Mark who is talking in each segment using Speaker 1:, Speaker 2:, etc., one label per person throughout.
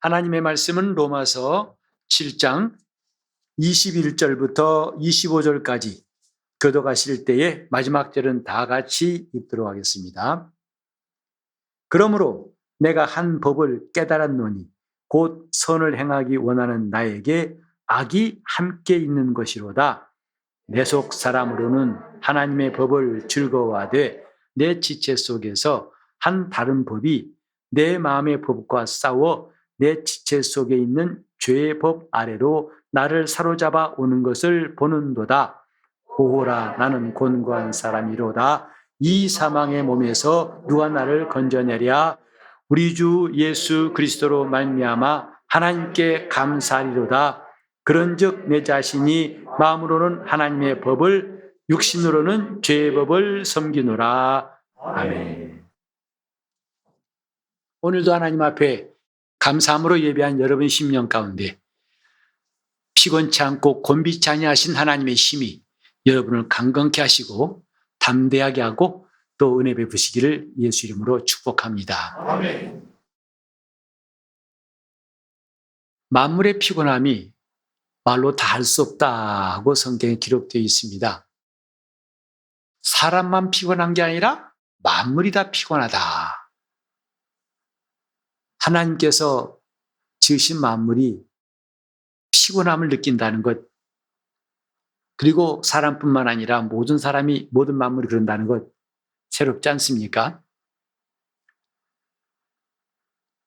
Speaker 1: 하나님의 말씀은 로마서 7장 21절부터 25절까지 교독하실 때에 마지막 절은 다 같이 읽도록 하겠습니다. 그러므로 내가 한 법을 깨달았노니 곧 선을 행하기 원하는 나에게 악이 함께 있는 것이로다. 내 속 사람으로는 하나님의 법을 즐거워하되 내 지체 속에서 한 다른 법이 내 마음의 법과 싸워 내 지체 속에 있는 죄의 법 아래로 나를 사로잡아 오는 것을 보는도다. 보호라, 나는 곤고한 사람이로다. 이 사망의 몸에서 누가 나를 건져내랴. 우리 주 예수 그리스도로 말미암아 하나님께 감사하리로다. 그런즉 내 자신이 마음으로는 하나님의 법을, 육신으로는 죄의 법을 섬기노라. 아멘. 오늘도 하나님 앞에 감사함으로 예배한 여러분 심령 가운데 피곤치 않고 곤비치 아니하신 하나님의 힘이 여러분을 강건케 하시고 담대하게 하고 또 은혜 베푸시기를 예수 이름으로 축복합니다. 아멘. 만물의 피곤함이 말로 다 할 수 없다고 성경에 기록되어 있습니다. 사람만 피곤한 게 아니라 만물이 다 피곤하다. 하나님께서 지으신 만물이 피곤함을 느낀다는 것, 그리고 사람뿐만 아니라 모든 사람이, 모든 만물이 그런다는 것 새롭지 않습니까?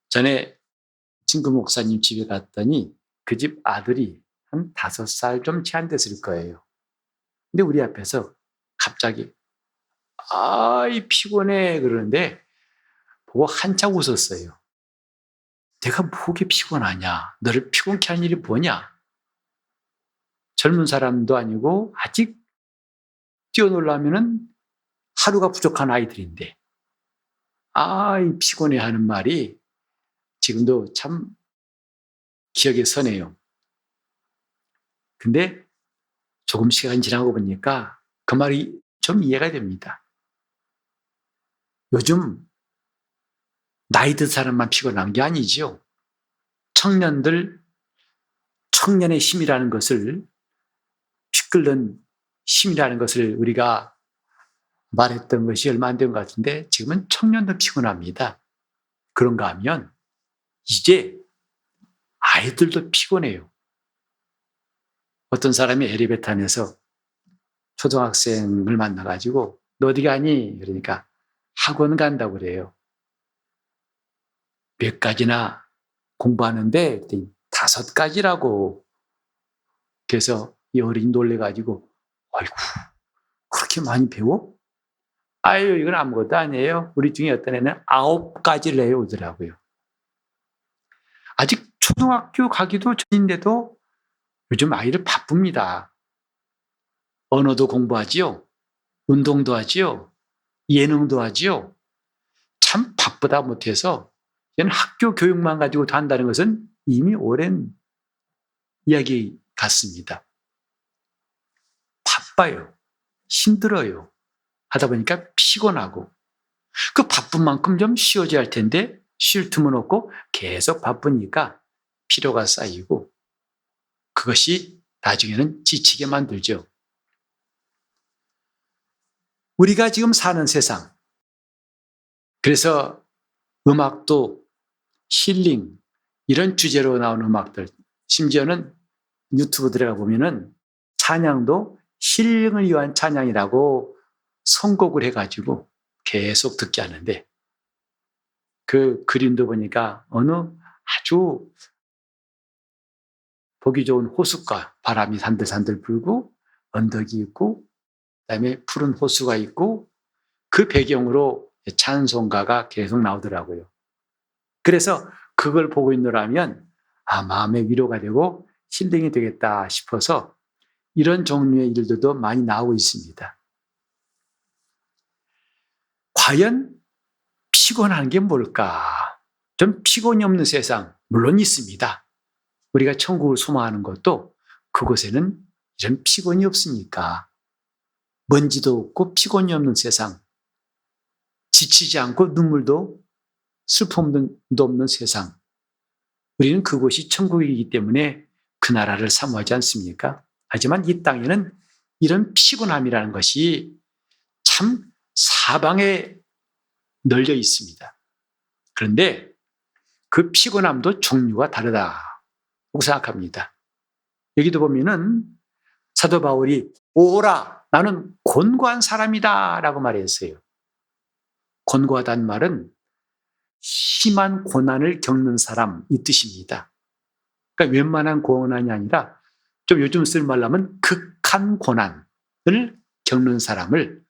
Speaker 1: 전에 친구 목사님 집에 갔더니 그 집 아들이 한 5살 좀 채 안 됐을 거예요. 근데 우리 앞에서 갑자기 아이 피곤해 그러는데 보고 한참 웃었어요. 내가 뭐게 피곤하냐? 너를 피곤케 한 일이 뭐냐? 젊은 사람도 아니고 아직 뛰어놀려면은 하루가 부족한 아이들인데 아이 피곤해 하는 말이 지금도 참 기억에 서네요. 근데 조금 시간이 지나고 보니까 그 말이 좀 이해가 됩니다. 요즘 나이 든 사람만 피곤한 게 아니지요. 청년의 힘이라는 것을, 피 끓는 힘이라는 것을 우리가 말했던 것이 얼마 안 된 것 같은데 지금은 청년도 피곤합니다. 그런가 하면 이제 아이들도 피곤해요. 어떤 사람이 엘리베이터 안에서 초등학생을 만나가지고 너 어디 가니? 그러니까 학원 간다고 그래요. 몇 가지나 공부하는데 5가지라고. 그래서 이 어린이 놀래가지고 아이고 그렇게 많이 배워? 아유 이건 아무것도 아니에요. 우리 중에 어떤 애는 9가지를 해오더라고요. 아직 초등학교 가기도 전인데도 요즘 아이들 바쁩니다. 언어도 공부하지요. 운동도 하지요. 예능도 하지요. 참 바쁘다 못해서 얘는 학교 교육만 가지고도 한다는 것은 이미 오랜 이야기 같습니다. 바빠요. 힘들어요. 하다 보니까 피곤하고 그 바쁜 만큼 좀 쉬어줘야 할 텐데 쉴 틈은 없고 계속 바쁘니까 피로가 쌓이고 그것이 나중에는 지치게 만들죠. 우리가 지금 사는 세상, 그래서 음악도 힐링 이런 주제로 나오는 음악들, 심지어는 유튜브 들어가 보면은 찬양도 힐링을 위한 찬양이라고 선곡을 해가지고 계속 듣게 하는데 그 그림도 보니까 어느 아주 보기 좋은 호숫가, 바람이 산들산들 불고 언덕이 있고 그다음에 푸른 호수가 있고 그 배경으로 찬송가가 계속 나오더라고요. 그래서 그걸 보고 있노라면 마음의 위로가 되고 힐링이 되겠다 싶어서 이런 종류의 일들도 많이 나오고 있습니다. 과연 피곤한 게 뭘까? 좀 피곤이 없는 세상 물론 있습니다. 우리가 천국을 소망하는 것도 그곳에는 이런 피곤이 없으니까. 먼지도 없고 피곤이 없는 세상, 지치지 않고 눈물도 슬픔도 없는 세상, 우리는 그곳이 천국이기 때문에 그 나라를 사모하지 않습니까? 하지만 이 땅에는 이런 피곤함이라는 것이 참 사방에 널려 있습니다. 그런데 그 피곤함도 종류가 다르다고 생각합니다. 여기도 보면은 사도 바울이 오라 나는 곤고한 사람이다 라고 말했어요. 곤고하다는 말은 심한 고난을 겪는 사람 이 뜻입니다. 그러니까 웬만한 고난이 아니라 좀 요즘 쓸 말로 하면 극한 고난을 겪는 사람을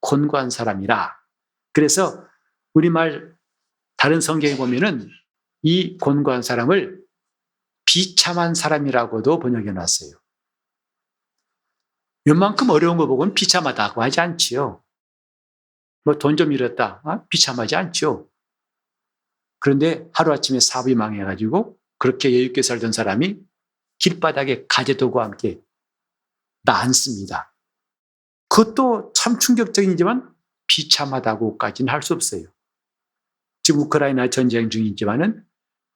Speaker 1: 곤고한 사람이라. 그래서 우리말 다른 성경에 보면은 이 곤고한 사람을 비참한 사람이라고도 번역해 놨어요. 웬만큼 어려운 거 보고는 비참하다고 하지 않지요. 뭐 돈 좀 잃었다. 비참하지 않죠. 그런데 하루아침에 사업이 망해가지고 그렇게 여유있게 살던 사람이 길바닥에 가재도구와 함께 나앉습니다. 그것도 참 충격적이지만 비참하다고까지는 할 수 없어요. 지금 우크라이나 전쟁 중이지만은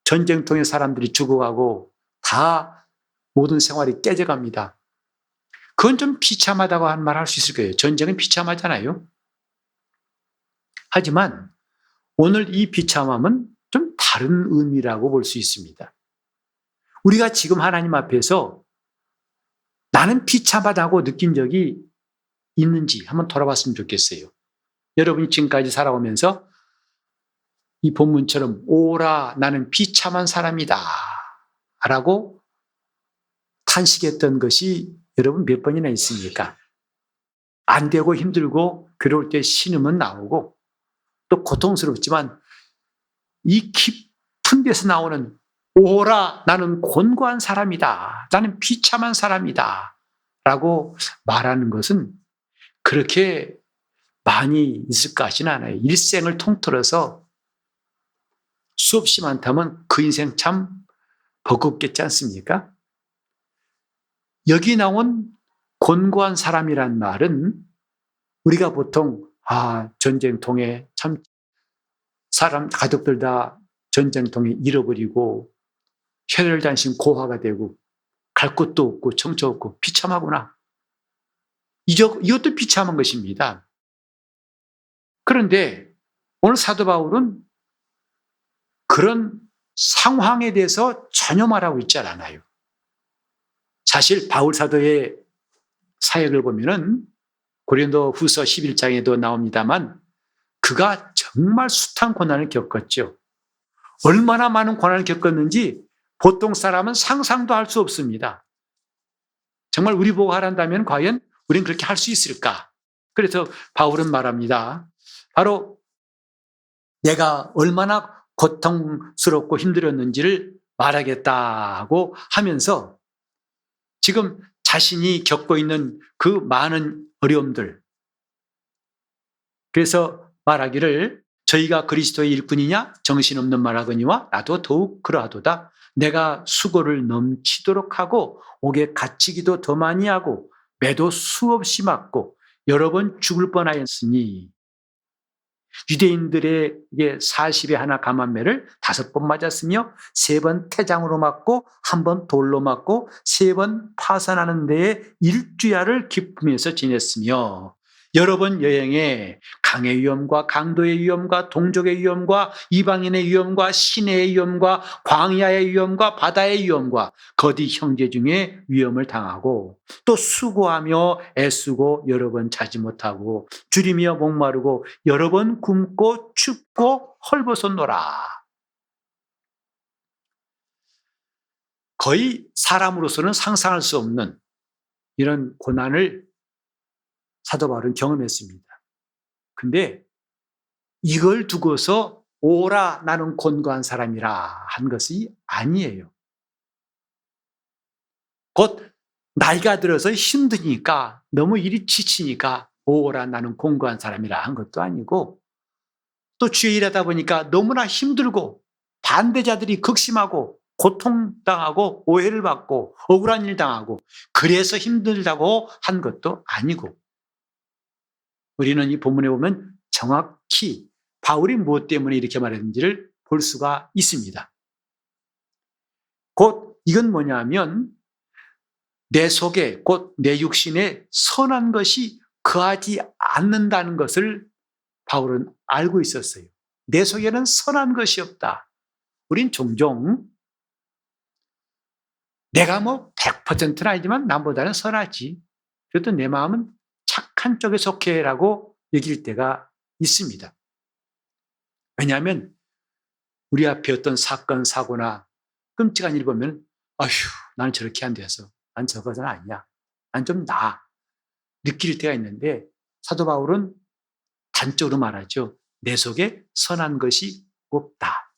Speaker 1: 전쟁통에 사람들이 죽어가고 다 모든 생활이 깨져갑니다. 그건 좀 비참하다고 한 말 할 수 있을 거예요. 전쟁은 비참하잖아요. 하지만 오늘 이 비참함은 좀 다른 의미라고 볼 수 있습니다. 우리가 지금 하나님 앞에서 나는 비참하다고 느낀 적이 있는지 한번 돌아봤으면 좋겠어요. 여러분이 지금까지 살아오면서 이 본문처럼 오라 나는 비참한 사람이다 라고 탄식했던 것이 여러분 몇 번이나 있습니까? 안 되고 힘들고 괴로울 때 신음은 나오고 또 고통스럽지만 이 깊은 데서 나오는 오라 나는 곤고한 사람이다. 나는 비참한 사람이다. 라고 말하는 것은 그렇게 많이 있을 것 같지는 않아요. 일생을 통틀어서 수없이 많다면 그 인생 참 버겁겠지 않습니까? 여기 나온 곤고한 사람이란 말은 우리가 보통 전쟁통에 참 사람 가족들 다 전쟁통에 잃어버리고 혈혈단신 고화가 되고 갈 곳도 없고 정처 없고 비참하구나. 이것도 비참한 것입니다. 그런데 오늘 사도 바울은 그런 상황에 대해서 전혀 말하고 있지 않아요. 사실 바울 사도의 사역을 보면은 고린도 후서 11장에도 나옵니다만 그가 정말 숱한 고난을 겪었죠. 얼마나 많은 고난을 겪었는지 보통 사람은 상상도 할 수 없습니다. 정말 우리 보고 하란다면 과연 우리는 그렇게 할 수 있을까? 그래서 바울은 말합니다. 바로 내가 얼마나 고통스럽고 힘들었는지를 말하겠다고 하면서 지금 자신이 겪고 있는 그 많은 어려움들, 그래서 말하기를 저희가 그리스도의 일꾼이냐 정신없는 말하거니와 나도 더욱 그러하도다. 내가 수고를 넘치도록 하고 옥에 갇히기도 더 많이 하고 매도 수없이 맞고 여러 번 죽을 뻔하였으니 유대인들에게 40에 하나 감한매를 5번 맞았으며 3번 태장으로 맞고 1번 돌로 맞고 3번 파산하는 데에 일주야를 기쁘면서 지냈으며 여러 번 여행에 강의 위험과 강도의 위험과 동족의 위험과 이방인의 위험과 시내의 위험과 광야의 위험과 바다의 위험과 거디 형제 중에 위험을 당하고 또 수고하며 애쓰고 여러 번 자지 못하고 줄이며 목마르고 여러 번 굶고 춥고 헐벗었노라. 거의 사람으로서는 상상할 수 없는 이런 고난을 사도 바울은 경험했습니다. 근데 이걸 두고서 오라 나는 곤고한 사람이라 한 것이 아니에요. 곧 나이가 들어서 힘드니까 너무 일이 지치니까 오라 나는 곤고한 사람이라 한 것도 아니고 또 주의 일하다 보니까 너무나 힘들고 반대자들이 극심하고 고통당하고 오해를 받고 억울한 일 당하고 그래서 힘들다고 한 것도 아니고 우리는 이 본문에 보면 정확히 바울이 무엇 때문에 이렇게 말했는지를 볼 수가 있습니다. 곧 이건 뭐냐면 내 속에 곧 내 육신에 선한 것이 거하지 않는다는 것을 바울은 알고 있었어요. 내 속에는 선한 것이 없다. 우린 종종 내가 100%는 아니지만 남보다는 선하지. 그래도 내 마음은 착한 쪽에 속해라고 여길 때가 있습니다. 왜냐하면 우리 앞에 어떤 사건, 사고나 끔찍한 일 보면 아휴, 나는 저렇게 안 돼서 난 저것은 아니야. 난 좀 나아. 느낄 때가 있는데 사도 바울은 단적으로 말하죠. 내 속에 선한 것이 없다.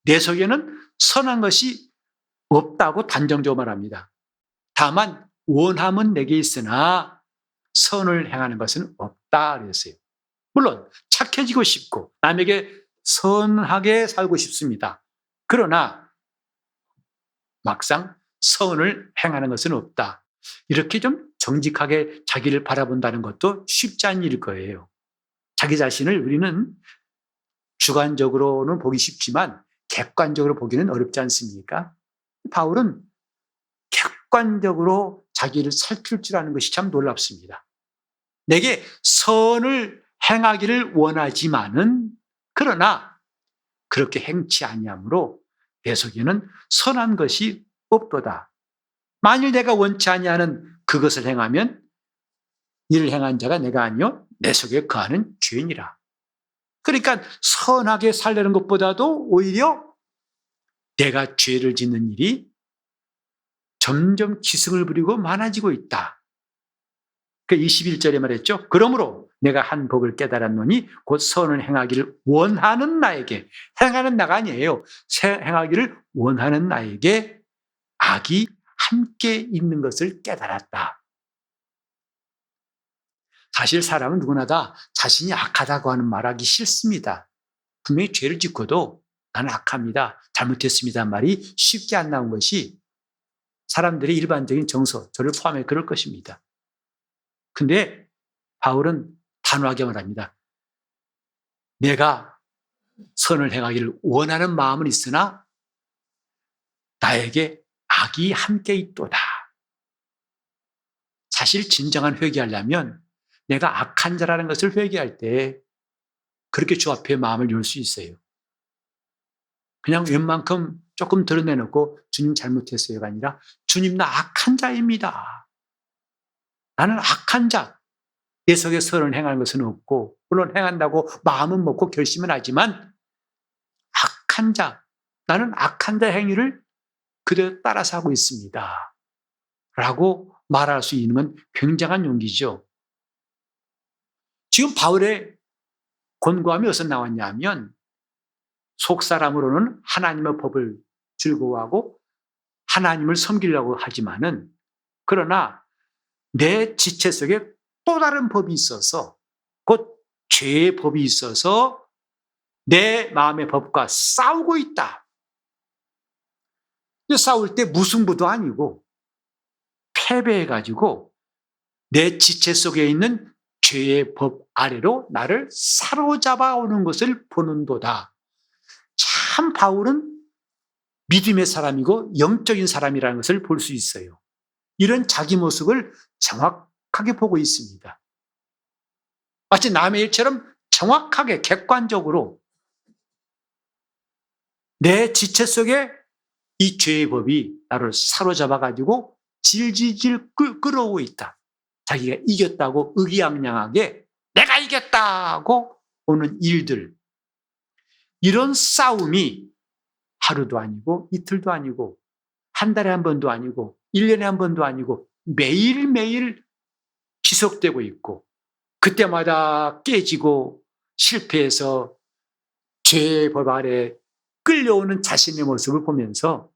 Speaker 1: 내 속에는 선한 것이 없다고 단정적으로 말합니다. 다만 원함은 내게 있으나 선을 행하는 것은 없다 그랬어요. 물론 착해지고 싶고 남에게 선하게 살고 싶습니다. 그러나 막상 선을 행하는 것은 없다. 이렇게 좀 정직하게 자기를 바라본다는 것도 쉽지 않은 일일 거예요. 자기 자신을 우리는 주관적으로는 보기 쉽지만 객관적으로 보기는 어렵지 않습니까? 바울은 객관적으로 자기를 살필 줄 아는 것이 참 놀랍습니다. 내게 선을 행하기를 원하지만은 그러나 그렇게 행치 아니하므로 내 속에는 선한 것이 없도다. 만일 내가 원치 아니하는 그것을 행하면 이를 행한 자가 내가 아니요 내 속에 거하는 죄인이라. 그러니까 선하게 살려는 것보다도 오히려 내가 죄를 짓는 일이 점점 기승을 부리고 많아지고 있다. 그 21절에 말했죠. 그러므로 내가 한 법을 깨달았노니 곧 선을 행하기를 원하는 나에게, 행하는 나가 아니에요. 행하기를 원하는 나에게 악이 함께 있는 것을 깨달았다. 사실 사람은 누구나 다 자신이 악하다고 하는 말하기 싫습니다. 분명히 죄를 짓고도 나는 악합니다, 잘못했습니다 말이 쉽게 안 나온 것이 사람들의 일반적인 정서, 저를 포함해 그럴 것입니다. 근데 바울은 단호하게 말합니다. 내가 선을 행하기를 원하는 마음은 있으나 나에게 악이 함께 있도다. 사실 진정한 회개하려면 내가 악한 자라는 것을 회개할 때 그렇게 주 앞에 마음을 열 수 있어요. 그냥 웬만큼 조금 드러내놓고 주님 잘못했어요가 아니라 주님 나 악한 자입니다. 나는 악한 자. 내 속에 선을 행하는 것은 없고 물론 행한다고 마음은 먹고 결심은 하지만 악한 자. 나는 악한 자 행위를 그대로 따라서 하고 있습니다. 라고 말할 수 있는 건 굉장한 용기죠. 지금 바울의 권고함이 어디서 나왔냐면 속사람으로는 하나님의 법을 즐거워하고 하나님을 섬기려고 하지만은 그러나 내 지체 속에 또 다른 법이 있어서 곧 죄의 법이 있어서 내 마음의 법과 싸우고 있다. 싸울 때 무승부도 아니고 패배해가지고 내 지체 속에 있는 죄의 법 아래로 나를 사로잡아 오는 것을 보는도다. 참 바울은 믿음의 사람이고 영적인 사람이라는 것을 볼 수 있어요. 이런 자기 모습을 정확하게 보고 있습니다. 마치 남의 일처럼 정확하게 객관적으로 내 지체 속에 이 죄의 법이 나를 사로잡아가지고 질질질 끌어오고 있다. 자기가 이겼다고 의기양양하게 내가 이겼다고 오는 일들. 이런 싸움이 하루도 아니고 이틀도 아니고 한 달에 한 번도 아니고 1년에 한 번도 아니고 매일매일 지속되고 있고 그때마다 깨지고 실패해서 죄의 법 아래 끌려오는 자신의 모습을 보면서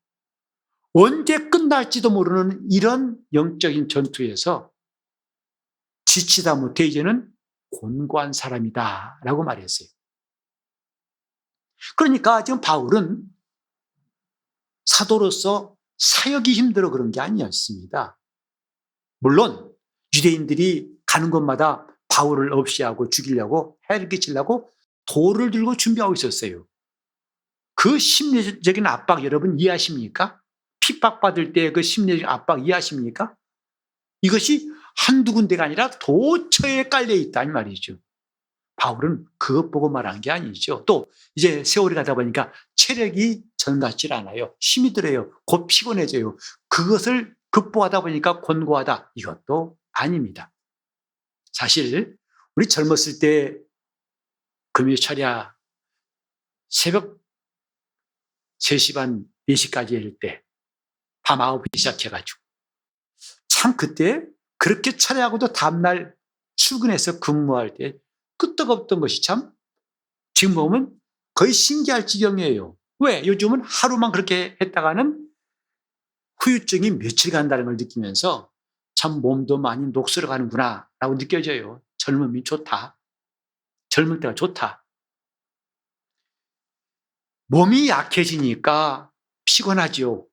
Speaker 1: 언제 끝날지도 모르는 이런 영적인 전투에서 지치다 못해 이제는 곤고한 사람이다 라고 말했어요. 그러니까 지금 바울은 사도로서 사역이 힘들어 그런 게 아니었습니다. 물론 유대인들이 가는 곳마다 바울을 없이하고 죽이려고 해를 끼치려고 돌을 들고 준비하고 있었어요. 그 심리적인 압박 여러분 이해하십니까? 핍박받을 때 그 심리적 압박 이해하십니까? 이것이 한두 군데가 아니라 도처에 깔려 있다 이 말이죠. 바울은 그것 보고 말한 게 아니죠. 또 이제 세월이 가다 보니까 체력이 전 같질 않아요. 힘이 들어요. 곧 피곤해져요. 그것을 극복하다 보니까 곤고하다. 이것도 아닙니다. 사실 우리 젊었을 때 금요 철야 새벽 3시 반, 4시까지 할 때 밤 9시 시작해가지고 참 그때 그렇게 철야하고도 다음날 출근해서 근무할 때 끄떡없던 것이 참 지금 보면 거의 신기할 지경이에요. 왜? 요즘은 하루만 그렇게 했다가는 후유증이 며칠 간다는 걸 느끼면서 참 몸도 많이 녹슬어 가는구나 라고 느껴져요. 젊음이 좋다. 젊을 때가 좋다. 몸이 약해지니까 피곤하죠.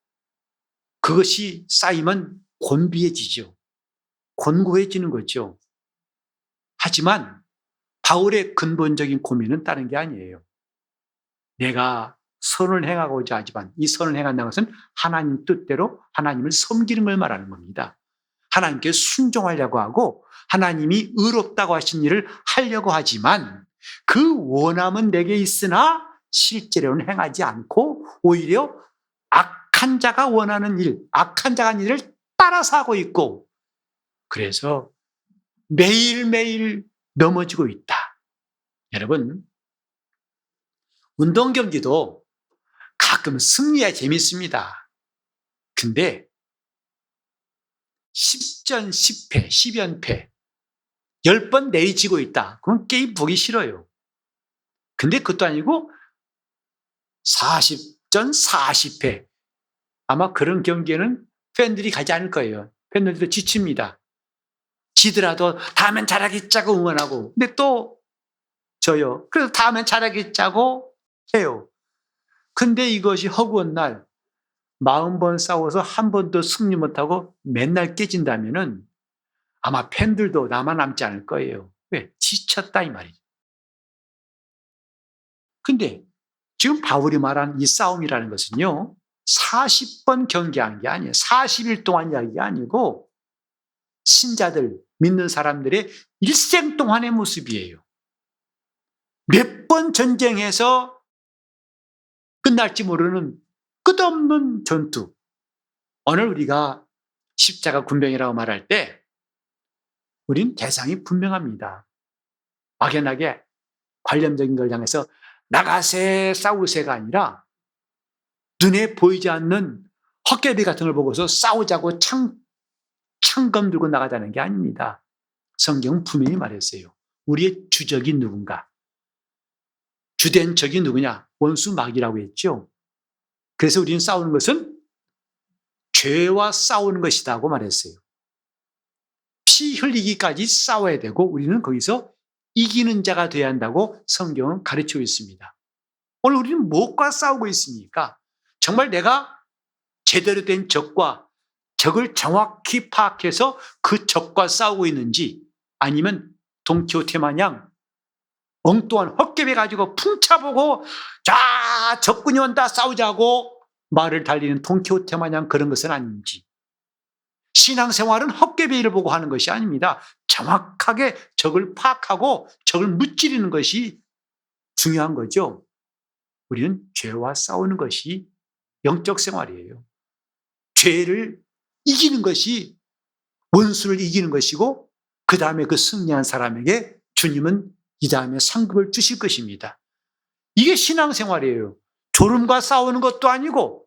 Speaker 1: 그것이 쌓이면 곤비해지죠. 곤고해지는 거죠. 하지만 바울의 근본적인 고민은 다른 게 아니에요. 내가 선을 행하고자 하지만 이 선을 행한다는 것은 하나님 뜻대로 하나님을 섬기는 걸 말하는 겁니다. 하나님께 순종하려고 하고 하나님이 의롭다고 하신 일을 하려고 하지만 그 원함은 내게 있으나 실제로는 행하지 않고 오히려 악한 자가 원하는 일, 악한 자가 하는 일을 따라서 하고 있고 그래서 매일매일 넘어지고 있다. 여러분, 운동 경기도 가끔 승리야 재밌습니다. 근데 10전 10패, 10연패, 10번 내리치고 있다. 그건 게임 보기 싫어요. 근데 그것도 아니고 40전 40패. 아마 그런 경기에는 팬들이 가지 않을 거예요. 팬들도 지칩니다. 지더라도 다음엔 잘하겠자고 응원하고. 근데 또 져요. 그래서 다음엔 잘하겠자고 해요. 근데 이것이 허구한 날 40번 싸워서 한 번도 승리 못하고 맨날 깨진다면은 아마 팬들도 나만 남지 않을 거예요. 왜? 지쳤다 이 말이죠. 근데 지금 바울이 말한 이 싸움이라는 것은요. 40번 경기한 게 아니에요. 40일 동안 이야기가 아니고 신자들, 믿는 사람들의 일생 동안의 모습이에요. 몇 번 전쟁해서 끝날지 모르는 끝없는 전투. 오늘 우리가 십자가 군병이라고 말할 때 우린 대상이 분명합니다. 막연하게 관념적인 걸 향해서 나가세 싸우세가 아니라 눈에 보이지 않는 헛개비 같은 걸 보고서 싸우자고 창검 들고 나가자는 게 아닙니다. 성경은 분명히 말했어요. 우리의 주적이 누군가? 주된 적이 누구냐? 원수 마귀라고 했죠. 그래서 우리는 싸우는 것은 죄와 싸우는 것이다고 말했어요. 피 흘리기까지 싸워야 되고 우리는 거기서 이기는 자가 되어야 한다고 성경은 가르치고 있습니다. 오늘 우리는 무엇과 싸우고 있습니까? 정말 내가 제대로 된 적과 적을 정확히 파악해서 그 적과 싸우고 있는지 아니면 돈키호테 마냥 엉뚱한 헛개비 가지고 풍차보고 자 적군이 온다 싸우자고 말을 달리는 돈키호테 마냥 그런 것은 아닌지 신앙생활은 헛개비를 보고 하는 것이 아닙니다. 정확하게 적을 파악하고 적을 무찌르는 것이 중요한 거죠. 우리는 죄와 싸우는 것이 영적 생활이에요. 죄를 이기는 것이 원수를 이기는 것이고 그 다음에 그 승리한 사람에게 주님은 이 다음에 상급을 주실 것입니다. 이게 신앙생활이에요. 졸음과 싸우는 것도 아니고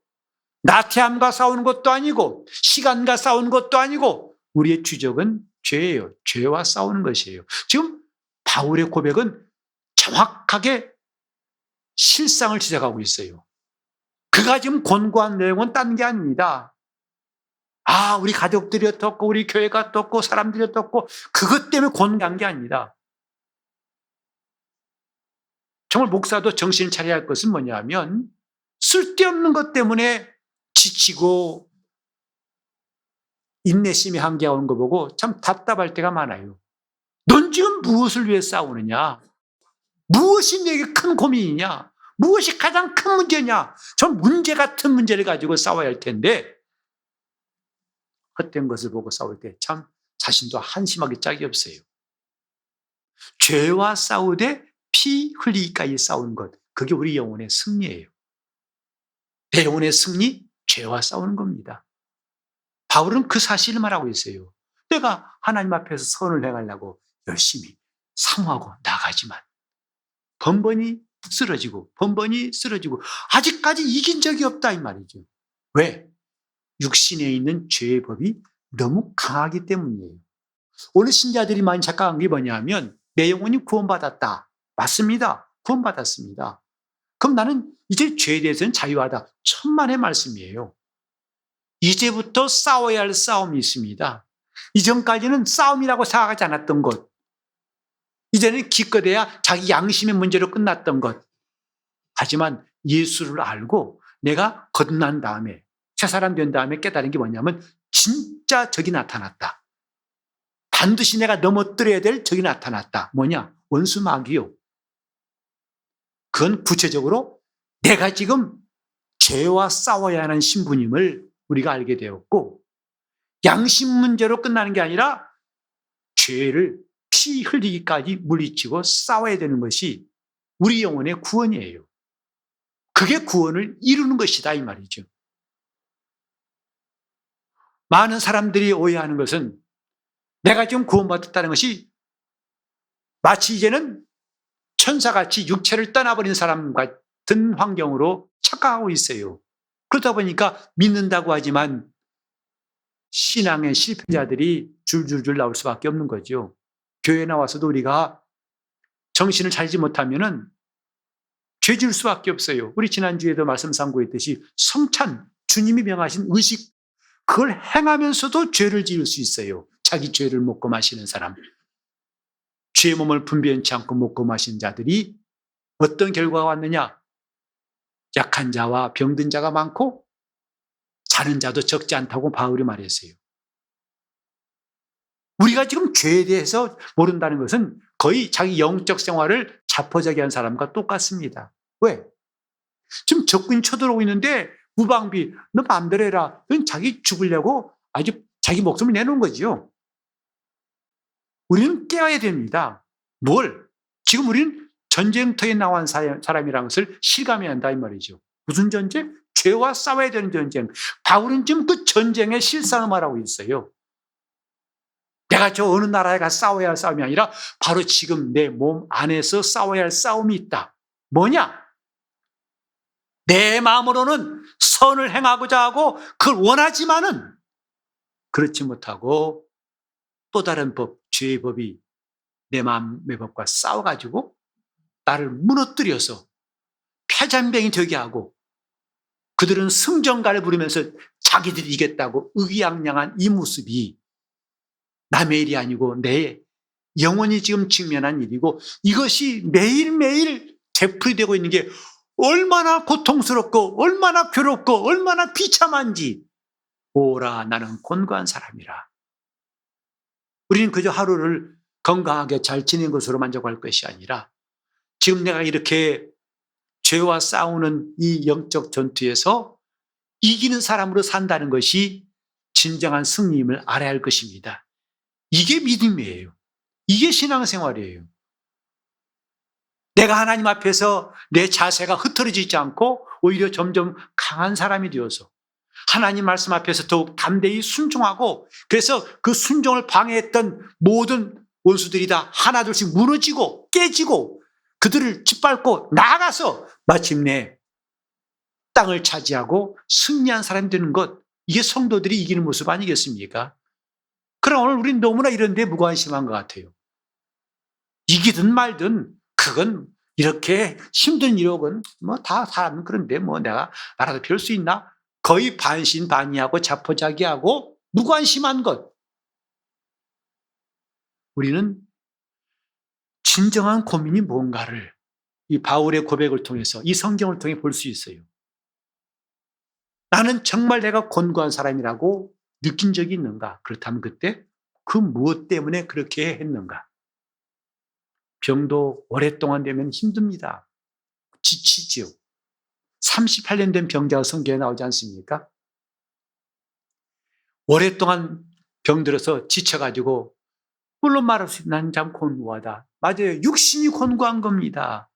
Speaker 1: 나태함과 싸우는 것도 아니고 시간과 싸우는 것도 아니고 우리의 주적은 죄예요. 죄와 싸우는 것이에요. 지금 바울의 고백은 정확하게 실상을 지적하고 있어요. 그가 지금 권고한 내용은 딴 게 아닙니다. 아, 우리 가족들이 어떻고 우리 교회가 어떻고 사람들이 어떻고 그것 때문에 권고한 게 아닙니다. 정말 목사도 정신을 차려야 할 것은 뭐냐면 쓸데없는 것 때문에 지치고 인내심이 한계가 오는 거 보고 참 답답할 때가 많아요. 넌 지금 무엇을 위해 싸우느냐? 무엇이 내게 큰 고민이냐? 무엇이 가장 큰 문제냐? 저 문제 같은 문제를 가지고 싸워야 할 텐데 헛된 것을 보고 싸울 때 참 자신도 한심하기 짝이 없어요. 죄와 싸우되 피 흘리기까지 싸우는 것, 그게 우리 영혼의 승리예요. 내 영혼의 승리? 죄와 싸우는 겁니다. 바울은 그 사실을 말하고 있어요. 내가 하나님 앞에서 선을 행하려고 열심히 사모하고 나가지만 번번이 쓰러지고 아직까지 이긴 적이 없다 이 말이죠. 왜? 육신에 있는 죄의 법이 너무 강하기 때문이에요. 오늘 신자들이 많이 착각한 게 뭐냐면 내 영혼이 구원받았다. 맞습니다. 구원받았습니다. 그럼 나는 이제 죄에 대해서는 자유하다. 천만의 말씀이에요. 이제부터 싸워야 할 싸움이 있습니다. 이전까지는 싸움이라고 생각하지 않았던 것, 이제는 기껏해야 자기 양심의 문제로 끝났던 것. 하지만 예수를 알고 내가 거듭난 다음에 새 사람 된 다음에 깨달은 게 뭐냐면 진짜 적이 나타났다. 반드시 내가 넘어뜨려야 될 적이 나타났다. 뭐냐? 원수 마귀요. 그건 구체적으로 내가 지금 죄와 싸워야 하는 신분임을 우리가 알게 되었고, 양심 문제로 끝나는 게 아니라 죄를 피 흘리기까지 물리치고 싸워야 되는 것이 우리 영혼의 구원이에요. 그게 구원을 이루는 것이다 이 말이죠. 많은 사람들이 오해하는 것은 내가 지금 구원받았다는 것이 마치 이제는 천사같이 육체를 떠나버린 사람 같은 환경으로 착각하고 있어요. 그러다 보니까 믿는다고 하지만 신앙의 실패자들이 줄줄줄 나올 수밖에 없는 거죠. 교회 나와서도 우리가 정신을 차리지 못하면은 죄 지을 수밖에 없어요. 우리 지난주에도 말씀 상고했듯이 성찬, 주님이 명하신 의식, 그걸 행하면서도 죄를 지을 수 있어요. 자기 죄를 먹고 마시는 사람. 죄의 몸을 분변치 않고 먹고 마시는 자들이 어떤 결과가 왔느냐? 약한 자와 병든 자가 많고 자는 자도 적지 않다고 바울이 말했어요. 우리가 지금 죄에 대해서 모른다는 것은 거의 자기 영적 생활을 자포자기한 사람과 똑같습니다. 왜? 지금 적군이 쳐들어오고 있는데 무방비, 너 마음대로 해라. 넌 자기 죽으려고 아주 자기 목숨을 내놓은 거지요. 우리는 깨어야 됩니다. 뭘? 지금 우리는 전쟁터에 나온 사람이라는 것을 실감해야 한다 이 말이죠. 무슨 전쟁? 죄와 싸워야 되는 전쟁. 바울은 지금 그 전쟁의 실상을 말하고 있어요. 내가 저 어느 나라에 가서 싸워야 할 싸움이 아니라 바로 지금 내 몸 안에서 싸워야 할 싸움이 있다. 뭐냐? 내 마음으로는 선을 행하고자 하고 그걸 원하지만은 그렇지 못하고 또 다른 법, 죄의 법이 내 마음의 법과 싸워가지고 나를 무너뜨려서 패잔병이 되게 하고 그들은 승전가를 부르면서 자기들이 이겼다고 의기양양한 이 모습이 남의 일이 아니고 내 영혼이 지금 직면한 일이고 이것이 매일매일 되풀이되고 있는 게 얼마나 고통스럽고 얼마나 괴롭고 얼마나 비참한지. 오라 나는 곤고한 사람이라. 우리는 그저 하루를 건강하게 잘 지낸 것으로 만족할 것이 아니라 지금 내가 이렇게 죄와 싸우는 이 영적 전투에서 이기는 사람으로 산다는 것이 진정한 승리임을 알아야 할 것입니다. 이게 믿음이에요. 이게 신앙생활이에요. 내가 하나님 앞에서 내 자세가 흐트러지지 않고 오히려 점점 강한 사람이 되어서 하나님 말씀 앞에서 더욱 담대히 순종하고 그래서 그 순종을 방해했던 모든 원수들이 다 하나둘씩 무너지고 깨지고 그들을 짓밟고 나아가서 마침내 땅을 차지하고 승리한 사람이 되는 것, 이게 성도들이 이기는 모습 아니겠습니까? 그럼 오늘 우리는 너무나 이런 데 무관심한 것 같아요. 이기든 말든 그건 이렇게 힘든 일억은 뭐 다 사람은 그런데 뭐 내가 나라도 배울 수 있나? 거의 반신반의하고 자포자기하고 무관심한 것. 우리는 진정한 고민이 뭔가를 이 바울의 고백을 통해서 이 성경을 통해 볼 수 있어요. 나는 정말 내가 곤고한 사람이라고 느낀 적이 있는가? 그렇다면 그때 그 무엇 때문에 그렇게 했는가? 병도 오랫동안 되면 힘듭니다. 지치지요. 38년 된 병자가 성경에 나오지 않습니까? 오랫동안 병들어서 지쳐가지고 물론 말할 수 있는 참 곤고하다. 맞아요. 육신이 곤고한 겁니다.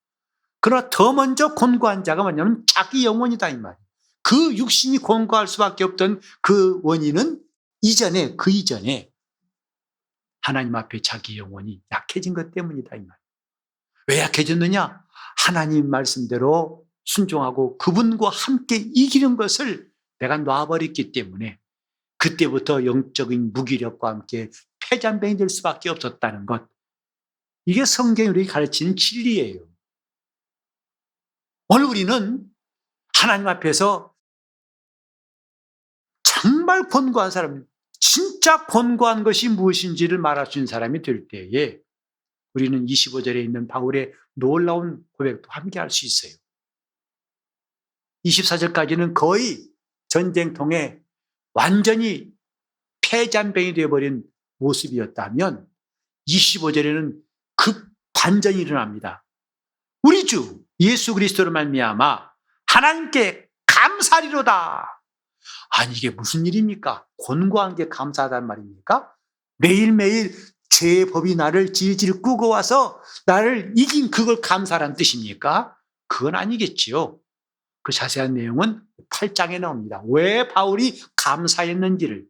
Speaker 1: 그러나 더 먼저 곤고한 자가 뭐냐면 자기 영혼이다 이 말이에요. 그 육신이 곤고할 수밖에 없던 그 원인은 그 이전에 하나님 앞에 자기 영혼이 약해진 것 때문이다 이 말이에요. 왜 약해졌느냐? 하나님 말씀대로 순종하고 그분과 함께 이기는 것을 내가 놔버렸기 때문에 그때부터 영적인 무기력과 함께 패잔병이 될 수밖에 없었다는 것. 이게 성경이 우리에게 가르치는 진리예요. 오늘 우리는 하나님 앞에서 정말 곤고한 사람, 진짜 곤고한 것이 무엇인지를 말할 수 있는 사람이 될 때에 우리는 25절에 있는 바울의 놀라운 고백도 함께 할 수 있어요. 24절까지는 거의 전쟁통에 완전히 패잔병이 되어버린 모습이었다면 25절에는 급반전이 일어납니다. 우리 주 예수 그리스도로 말미암아 하나님께 감사리로다. 아니 이게 무슨 일입니까? 곤고한 게 감사하단 말입니까? 매일매일 죄의 법이 나를 질질 끄고 와서 나를 이긴 그걸 감사란 뜻입니까? 그건 아니겠지요. 그 자세한 내용은 8장에 나옵니다. 왜 바울이 감사했는지를.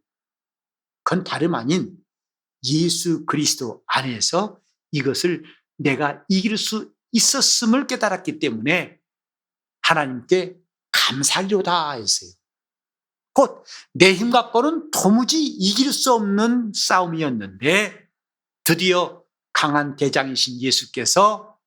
Speaker 1: 그건 다름 아닌 예수 그리스도 안에서 이것을 내가 이길 수 있었음을 깨달았기 때문에 하나님께 감사리로다 했어요. 곧 내 힘 갖고는 도무지 이길 수 없는 싸움이었는데 드디어 강한 대장이신 예수께서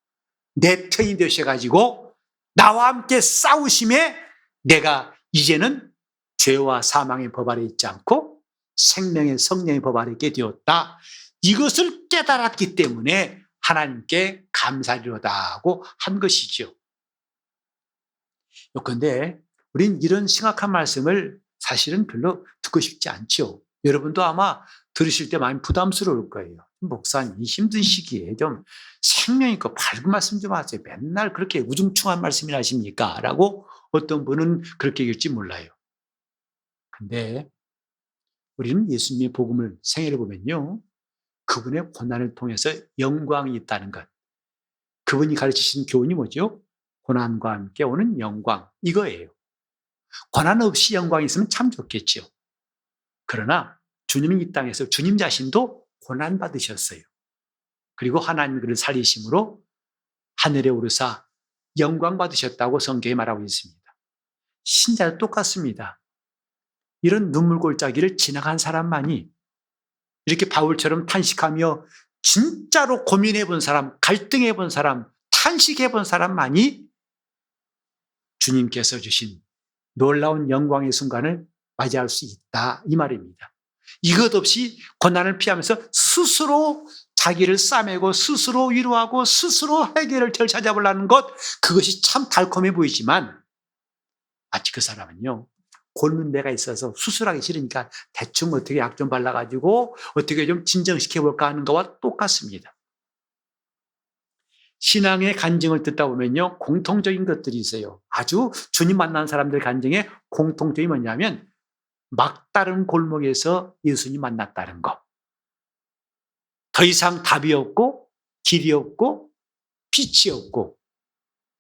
Speaker 1: 내 편이 되셔가지고 나와 함께 싸우심에 내가 이제는 죄와 사망의 법 아래 있지 않고 생명의 성령의 법 아래 있게 되었다. 이것을 깨달았기 때문에 하나님께 감사리로다 하고 한 것이죠. 그런데 우린 이런 심각한 말씀을 사실은 별로 듣고 싶지 않죠. 여러분도 아마 들으실 때 많이 부담스러울 거예요. 목사님, 이 힘든 시기에 좀 생명 있고 밝은 말씀 좀 하세요. 맨날 그렇게 우중충한 말씀이나 하십니까? 라고 어떤 분은 그렇게 얘기할지 몰라요. 근데 우리는 예수님의 복음을 생애를 보면요. 그분의 고난을 통해서 영광이 있다는 것. 그분이 가르치신 교훈이 뭐죠? 고난과 함께 오는 영광. 이거예요. 고난 없이 영광이 있으면 참 좋겠죠. 그러나 주님이 이 땅에서 주님 자신도 고난 받으셨어요. 그리고 하나님이 그를 살리심으로 하늘에 오르사 영광 받으셨다고 성경에 말하고 있습니다. 신자도 똑같습니다. 이런 눈물골짜기를 지나간 사람만이 이렇게 바울처럼 탄식하며 진짜로 고민해 본 사람, 갈등해 본 사람, 탄식해 본 사람만이 주님께서 주신 놀라운 영광의 순간을 맞이할 수 있다 이 말입니다. 이것 없이 고난을 피하면서 스스로 자기를 싸매고 스스로 위로하고 스스로 해결을 찾아보려는 것, 그것이 참 달콤해 보이지만 마치 그 사람은요 곪는 데가 있어서 수술하기 싫으니까 대충 어떻게 약 좀 발라가지고 어떻게 좀 진정시켜볼까 하는 것과 똑같습니다. 신앙의 간증을 듣다 보면요 공통적인 것들이 있어요. 아주 주님 만난 사람들 간증의 공통점이 뭐냐면 막다른 골목에서 예수님 만났다는 것. 더 이상 답이 없고 길이 없고 빛이 없고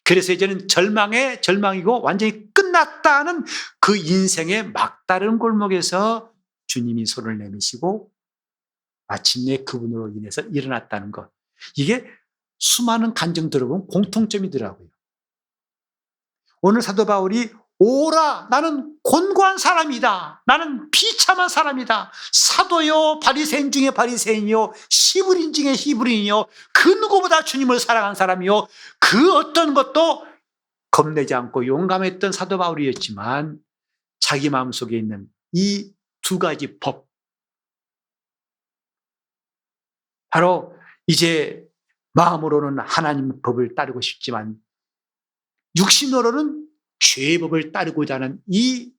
Speaker 1: 그래서 이제는 절망이고 완전히 끝났다는 그 인생의 막다른 골목에서 주님이 손을 내미시고 마침내 그분으로 인해서 일어났다는 것. 이게 수많은 간증 들어보면 공통점이더라고요. 오늘 사도 바울이 오라 나는 곤고한 사람이다. 나는 비참한 사람이다. 사도요 바리새인 중에 바리새인이요 히브리인 중에 히브리인이요 그 누구보다 주님을 사랑한 사람이요 그 어떤 것도 겁내지 않고 용감했던 사도 바울이었지만 자기 마음속에 있는 이 두 가지 법 바로 이제 마음으로는 하나님 법을 따르고 싶지만 육신으로는 죄의 법을 따르고자 하는 이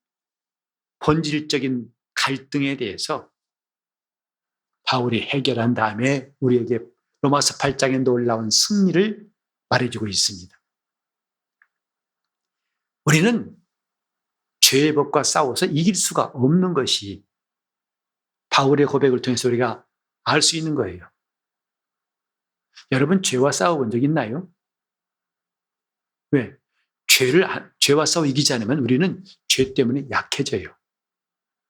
Speaker 1: 본질적인 갈등에 대해서 바울이 해결한 다음에 우리에게 로마서 8장에 놀라운 승리를 말해주고 있습니다. 우리는 죄의 법과 싸워서 이길 수가 없는 것이 바울의 고백을 통해서 우리가 알 수 있는 거예요. 여러분, 죄와 싸워본 적 있나요? 왜? 죄와 싸워 이기지 않으면 우리는 죄 때문에 약해져요.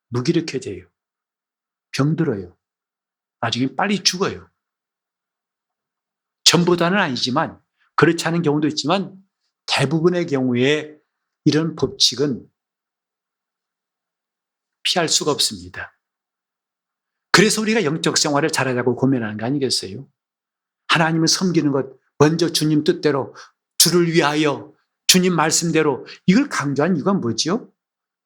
Speaker 1: 무기력해져요. 병들어요. 나중에 빨리 죽어요. 전부 다는 아니지만, 그렇지 않은 경우도 있지만 대부분의 경우에 이런 법칙은 피할 수가 없습니다. 그래서 우리가 영적 생활을 잘하자고 고민하는 거 아니겠어요? 하나님을 섬기는 것, 먼저 주님 뜻대로, 주를 위하여, 주님 말씀대로, 이걸 강조한 이유가 뭐지요?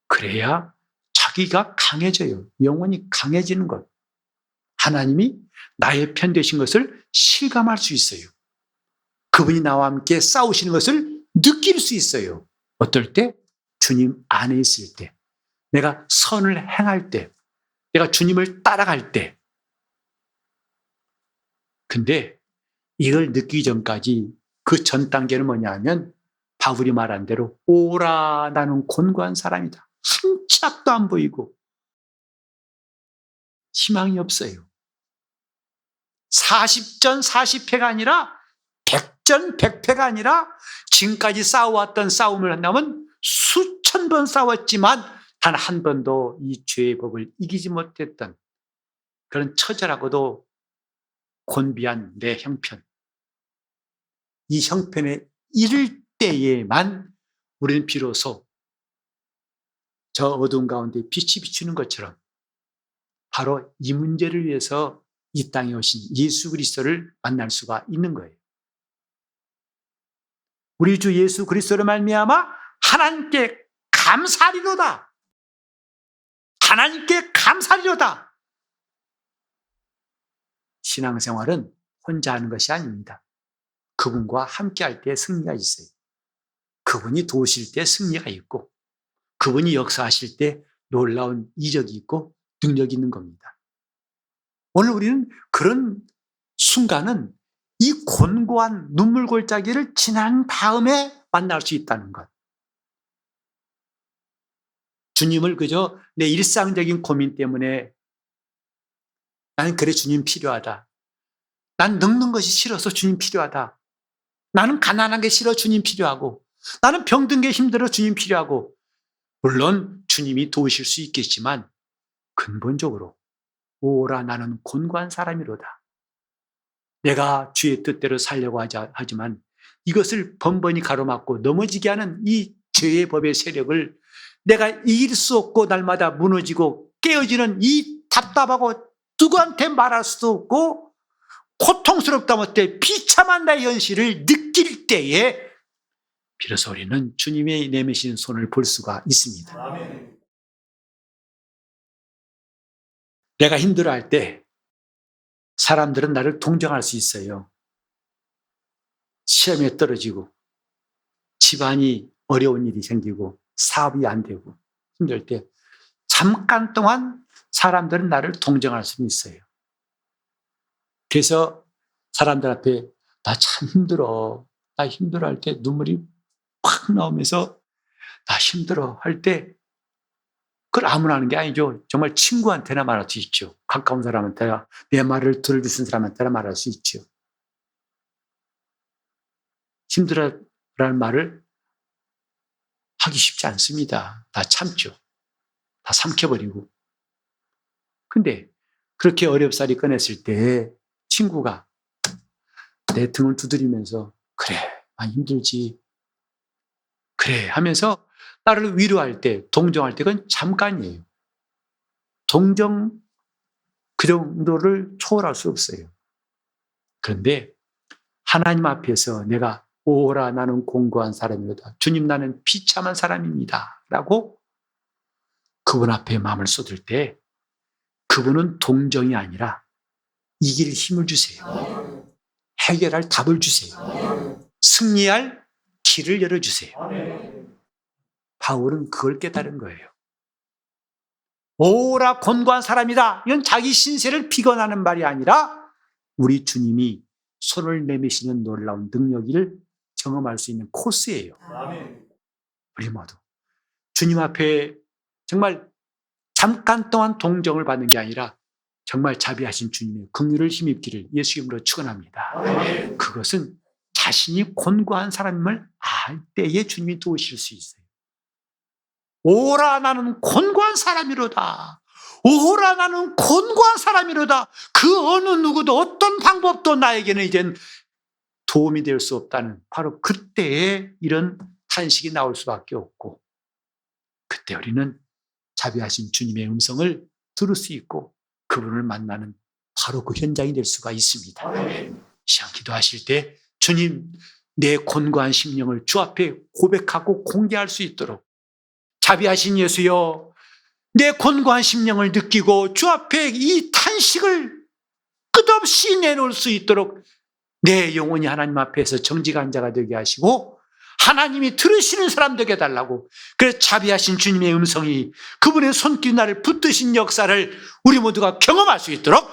Speaker 1: 그래야 자기가 강해져요. 영혼이 강해지는 것. 하나님이 나의 편 되신 것을 실감할 수 있어요. 그분이 나와 함께 싸우시는 것을 느낄 수 있어요. 어떨 때? 주님 안에 있을 때. 내가 선을 행할 때. 내가 주님을 따라갈 때. 근데 이걸 느끼기 전까지 그 전 단계는 뭐냐 하면 바울이 말한 대로 오라 나는 곤고한 사람이다. 한 치 앞도 안 보이고 희망이 없어요. 40전 40패가 아니라 100전 100패가 아니라 지금까지 싸워왔던 싸움을 한다면 수천 번 싸웠지만 단 한 번도 이 죄의 법을 이기지 못했던 그런 처절하고도 곤비한 내 형편. 이 형편에 이를 때에만 우리는 비로소 저 어두운 가운데 빛이 비추는 것처럼 바로 이 문제를 위해서 이 땅에 오신 예수 그리스도를 만날 수가 있는 거예요. 우리 주 예수 그리스도로 말미암아 하나님께 감사리로다. 하나님께 감사리로다. 신앙생활은 혼자 하는 것이 아닙니다. 그분과 함께할 때 승리가 있어요. 그분이 도우실 때 승리가 있고 그분이 역사하실 때 놀라운 이적이 있고 능력이 있는 겁니다. 오늘 우리는 그런 순간은 이 곤고한 눈물 골짜기를 지난 다음에 만날 수 있다는 것. 주님을 그저 내 일상적인 고민 때문에 나는 그래 주님 필요하다. 난 늙는 것이 싫어서 주님 필요하다. 나는 가난한 게 싫어 주님 필요하고 나는 병든 게 힘들어 주님 필요하고 물론 주님이 도우실 수 있겠지만 근본적으로 오라 나는 곤고한 사람이로다. 내가 주의 뜻대로 살려고 하지만 이것을 번번이 가로막고 넘어지게 하는 이 죄의 법의 세력을 내가 이길 수 없고 날마다 무너지고 깨어지는 이 답답하고 누구한테 말할 수도 없고 고통스럽다 못해 비참한 나의 현실을 느낄 때에 비로소 우리는 주님의 내미신 손을 볼 수가 있습니다. 아멘. 내가 힘들어할 때 사람들은 나를 동정할 수 있어요. 시험에 떨어지고 집안이 어려운 일이 생기고 사업이 안 되고 힘들 때 잠깐 동안 사람들은 나를 동정할 수 있어요. 그래서 사람들 앞에 나 참 힘들어. 나 힘들어할 때 눈물이 팍 나오면서 나 힘들어 할 때 그걸 아무나 하는 게 아니죠. 정말 친구한테나 말할 수 있죠. 가까운 사람한테나 내 말을 들어주신 사람한테나 말할 수 있죠. 힘들어라는 말을 하기 쉽지 않습니다. 다 참죠. 다 삼켜버리고. 근데 그렇게 어렵사리 꺼냈을 때 친구가 내 등을 두드리면서 그래, 많이 힘들지. 그래 하면서 나를 위로할 때, 동정할 때 그건 잠깐이에요. 동정 그 정도를 초월할 수 없어요. 그런데 하나님 앞에서 내가 오라 나는 공고한 사람이로다. 주님 나는 비참한 사람입니다. 라고 그분 앞에 마음을 쏟을 때 그분은 동정이 아니라 이길 힘을 주세요. 해결할 답을 주세요. 승리할 길을 열어주세요. 바울은 그걸 깨달은 거예요. 오라 곤고한 사람이다. 이건 자기 신세를 비관하는 말이 아니라 우리 주님이 손을 내미시는 놀라운 능력을 경험할 수 있는 코스예요. 우리 모두 주님 앞에 정말 잠깐 동안 동정을 받는 게 아니라 정말 자비하신 주님의 긍휼을 힘입기를 예수 이름으로 축원합니다. 그것은 자신이 곤고한 사람임을 알 때에 주님이 도우실 수 있어요. 오라 나는 곤고한 사람이로다. 오라 나는 곤고한 사람이로다. 그 어느 누구도 어떤 방법도 나에게는 이젠 도움이 될 수 없다는 바로 그때에 이런 탄식이 나올 수밖에 없고, 그때 우리는 자비하신 주님의 음성을 들을 수 있고 그분을 만나는 바로 그 현장이 될 수가 있습니다. 시간 기도하실 때 주님, 내 곤고한 심령을 주 앞에 고백하고 공개할 수 있도록 자비하신 예수여, 내 곤고한 심령을 느끼고 주 앞에 이 탄식을 끝없이 내놓을 수 있도록 내 영혼이 하나님 앞에서 정직한 자가 되게 하시고 하나님이 들으시는 사람 되게 해달라고, 그래서 자비하신 주님의 음성이 그분의 손길이 나를 붙드신 역사를 우리 모두가 경험할 수 있도록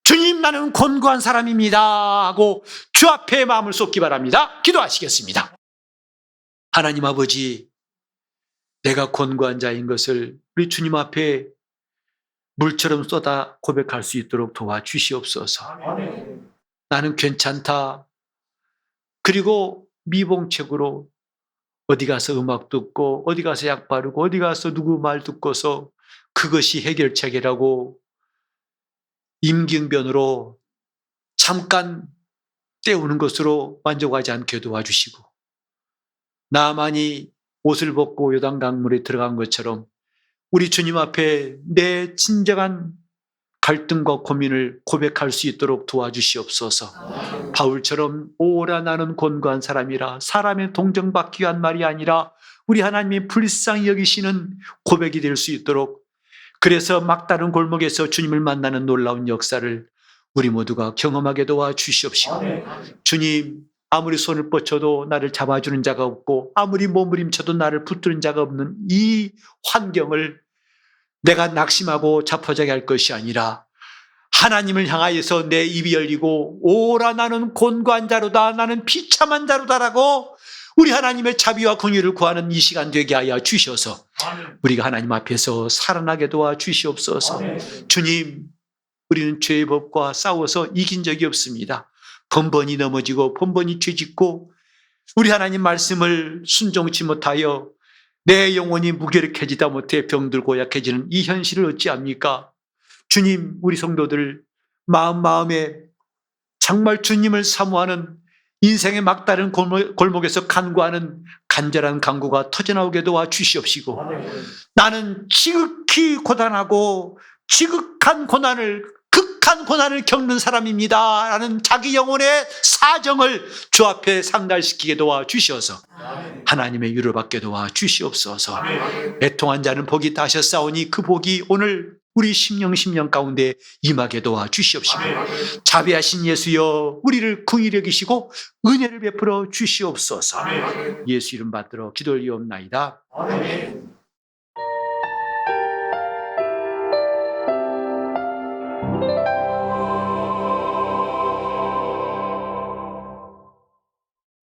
Speaker 1: 주님, 나는 곤고한 사람입니다 하고 주 앞에 마음을 쏟기 바랍니다. 기도하시겠습니다. 하나님 아버지, 내가 곤고한 자인 것을 우리 주님 앞에 물처럼 쏟아 고백할 수 있도록 도와주시옵소서. 나는 괜찮다. 그리고 미봉책으로 어디 가서 음악 듣고 어디 가서 약 바르고 어디 가서 누구 말 듣고서 그것이 해결책이라고 임기응변으로 잠깐 때우는 것으로 만족하지 않게 도와주시고, 나만이 옷을 벗고 요단강물에 들어간 것처럼 우리 주님 앞에 내 진정한 갈등과 고민을 고백할 수 있도록 도와주시옵소서. 바울처럼 오라 나는 곤고한 사람이라, 사람의 동정받기 위한 말이 아니라 우리 하나님이 불쌍히 여기시는 고백이 될 수 있도록, 그래서 막다른 골목에서 주님을 만나는 놀라운 역사를 우리 모두가 경험하게 도와주시옵시고, 주님, 아무리 손을 뻗쳐도 나를 잡아주는 자가 없고 아무리 몸부림쳐도 나를 붙드는 자가 없는 이 환경을 내가 낙심하고 자포자기할 것이 아니라 하나님을 향하여서 내 입이 열리고 오라 나는 곤고한 자로다, 나는 비참한 자로다라고 우리 하나님의 자비와 긍휼을 구하는 이 시간 되게 하여 주셔서 우리가 하나님 앞에서 살아나게 도와주시옵소서. 주님, 우리는 죄의 법과 싸워서 이긴 적이 없습니다. 번번이 넘어지고 번번이 죄짓고 우리 하나님 말씀을 순종치 못하여 내 영혼이 무기력해지다 못해 병들고 약해지는 이 현실을 어찌합니까? 주님, 우리 성도들 마음에 정말 주님을 사모하는 인생의 막다른 골목에서 간구하는 간절한 간구가 터져나오게 도와주시옵시고, 나는 지극히 고단하고 지극한 극한 고난을 겪는 사람입니다 라는 자기 영혼의 사정을 주 앞에 상달시키게 도와주시어서 하나님의 위로를 받게 도와주시옵소서. 애통한 자는 복이 있다 하셨사오니 그 복이 오늘 우리 심령 가운데 임하게 도와주시옵시고, 자비하신 예수여, 우리를 긍휼히 여기시고 은혜를 베풀어 주시옵소서. 예수 이름 받들어 기도를 이옵나이다.